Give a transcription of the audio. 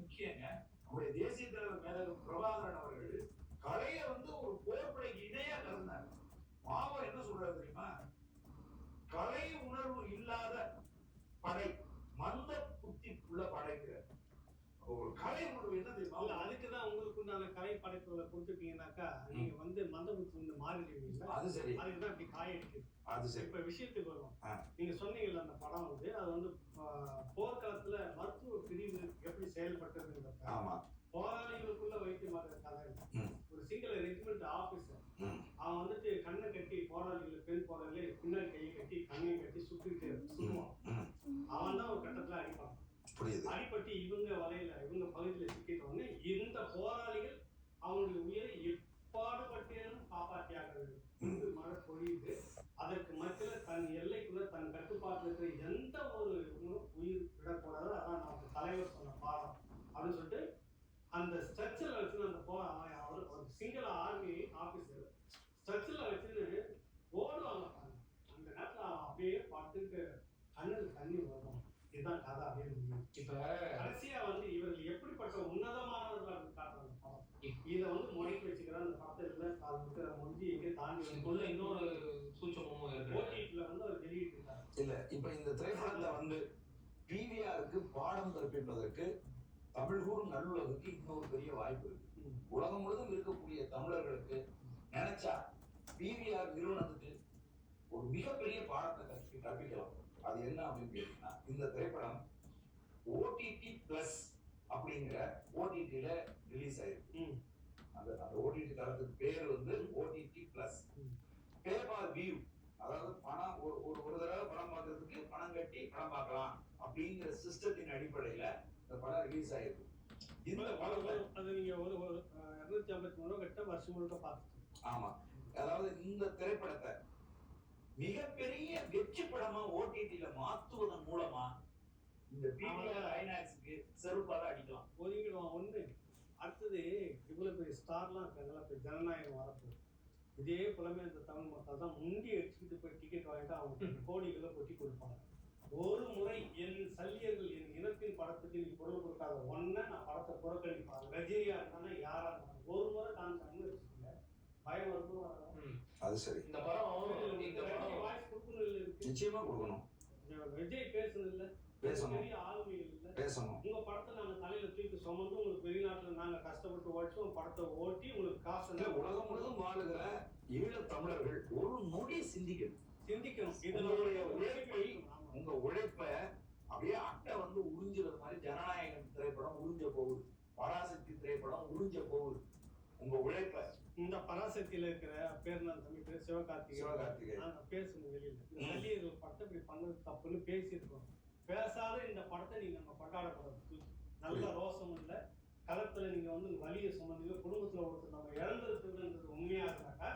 முக்கியங்க. நம்முடைய தேசிய தலைவர் மேதகு பிரபாகரன் அவர்கள் கலையை ஒரு போர்ப்படைக்கு இணையா கருந்தார். மாவோ என்ன சொல்றாரு தெரியுமா? கலை உணர்வு இல்லாத படை மந்த புத்தி உள்ள படைக்கிறார். ஒரு கலை உணர்வு என்ன தெரியுமா? அதுக்குதான் உங்களுக்கு உண்டான கலை படைப்புகளை கொடுத்துட்டீங்கன்னாக்கா நீங்க மந்த புத்தி மாறிடுவீங்க. அது சரி. அதுக்குதான் இப்படி காய அடிக்குது. அது சரி. இப்ப விஷயத்துக்கு வரும். நீங்க சொன்னீங்கல்ல அந்த படம் அது போர்க்காலத்துல மருத்துவ பிரிவு எப்படி செயல்பட்டதுங்கிறத. ஆமா. போராளிகளுக்குள்ள வைத்தியமாக கதை. ஒரு சிங்கிள் ரெஜிமெண்ட் ஆபீசர் அவன் கண்ணை கட்டி போராளிகளை பெண் போராளிகளை பின்னாடி கையை கட்டி கண்ணையை கட்டி சுட்டுக்கிட்டே சுடுவான். அவன் தான் ஒரு கட்டத்துல அடிப்பான். அடிப்பட்டு இவங்க வலையில இவங்க பகுதியில சிக்கிட்டோன்னு இந்த போராளிகள் அவங்களுடைய உயிரை எப்பாடுபட்டேனும் காப்பாற்றியாக வேண்டும். இங்கு மழை பொழியுது. அதற்கு மத்தியில தன் எல்லைக்குள்ள தன் கட்டுப்பாட்டில் இருக்கிற எந்த ஒரு உயிர் விடக்கூடாது. அதான் நம்ம தலைவர் சொன்ன பாடம் அப்படின்னு சொல்லிட்டு அந்த ஸ்ட்ரக்சர்ல வச்சு அந்த சிங்கள ஆர்மி ஆபீசர் ஸ்ட்ரக்சர்ல வச்சுன்னு ஓடுவாங்க. அந்த நேரத்துல அப்படியே பட்டுட்டு கண்ணில் தண்ணி வரும். இதுதான் கதை. அப்படின்னு இப்ப கடைசியா இவர்கள் எப்படிப்பட்ட உன்னதமானவர்கள் காட்டுறாங்க படம். இதை முனைக்கு வச்சுக்கிற அந்த படத்தை முடிஞ்சு எங்கே தாண்டி இன்னொரு சூட்சமும் ஓடிடில அவர் வெளியிட்டிருக்காரு. இல்ல இப்ப இந்த திரைப்படத்தை பிவிஆருக்கு பாடம் கற்பிப்பதற்கு தமிழ்கூர் நல்லுலகுக்கு இன்னொரு பெரிய வாய்ப்பு இருக்கு. உலகம் முழுவதும் இருக்கக்கூடிய தமிழர்களுக்கு நினைச்சா பிவிஆர் நிறுவனத்துக்கு ஒரு மிகப்பெரிய பாடத்தை கற்பிக்கலாம். அது என்ன அப்படின்னு கேட்டீங்கன்னா, இந்த திரைப்படம் ஓடிடி பிளஸ் அப்படிங்கிற ஓடிடில ரிலீஸ் ஆயிருக்கு. அந்த ஓடிடி தளத்துக்கு பேர் OTT plus. Pay for view, அதாவது பணம் ஒரு தடவை படம் பார்க்கறதுக்கு பணம் கட்டி படம் பார்க்கலாம் அப்படிங்கிற சிஸ்டத்தின் அடிப்படையில இந்த படம் ரிலீஸ் ஆயிருக்கு. இந்த படம் அது நீங்க ஒரு 253 ரூபா கட்ட வருஷம் முழுக்க பார்த்துட்டு. ஆமா, அதாவது இந்த திரைப்படத்தை மிகப்பெரிய வெற்றி படமா ஓடிடில மாத்துவதன் மூலமா இந்த பிவிஆர் ஐநாக்ஸ்க்கு செருப்பால அடிக்கலாம். ஒதுங்கிடுவான் ஒண்ணு. அடுத்தது இவ்வளவு பெரிய ஸ்டார்லாம் இருக்காங்களா, இப்ப ஜனநாயகம் வரப்போ இதே புலமே அந்த தமிழ் மக்கள் தான் முண்டி அடிச்சுக்கிட்டு போய் டிக்கெட் வாங்கிட்டு அவங்க கோடிகளை கொட்டி கொடுப்பாங்க. ஒரு முறை என் சல்லியர்கள் என் இனத்தின் படத்துக்கு நீ பொருள் கொடுக்காத ஒன்ன நான் படத்தை புறக்கணிப்பாங்க. ரஜினியா இருந்தானே யாரா இருந்தாலும் ஒரு முறை காமிச்சாங்கன்னு வச்சுக்கோங்க, பயம் இருக்கும். அது சரி. இந்த படம் வாய்ஸ் கொடுக்கணும் இருக்கு, நிச்சயமா கொடுக்கணும். விஜய் பேசணும் இல்ல, பெரிய ஆளுமைகள் இல்ல, பேசணும். உங்க படத்தை நாங்க தலையில தூக்கி சுமந்து உங்களுக்கு வெளிநாட்டுல நாங்க கஷ்டப்பட்டு உழைச்சு உங்க படத்தை ஓட்டி உங்களுக்கு காசு. உலகம் முழுவதும் வாழுகிற ஈழத் தமிழர்கள் ஒரு நொடி சிந்திக்கணும். இதனுடைய உழைப்பை, உங்க உழைப்ப அப்படியே அட்டை உறிஞ்சுறது மாதிரி ஜனநாயகம் திரைப்படம் உறிஞ்ச போகுது. பராசக்தி திரைப்படம் உறிஞ்ச போகுது உங்க உழைப்ப. இந்த பராசக்தியில இருக்கிற பேர் நான் தம்பி பேர் சிவகார்த்திகை. நாங்க பேசணும் வெளியில சல்லியர்கள் படத்தை இப்படி பண்ணது தப்புன்னு பேசியிருக்கோம். பேசாத இந்த படத்தை நீங்க நம்ம கொண்டாடக்கூடாது. நல்ல ரோசம் இல்ல, களத்துல நீங்க வலிய சுமந்தீங்க, குடும்பத்துல ஒருத்தர் நம்ம இழந்திருக்குன்றது உண்மையா இருந்தாக்கா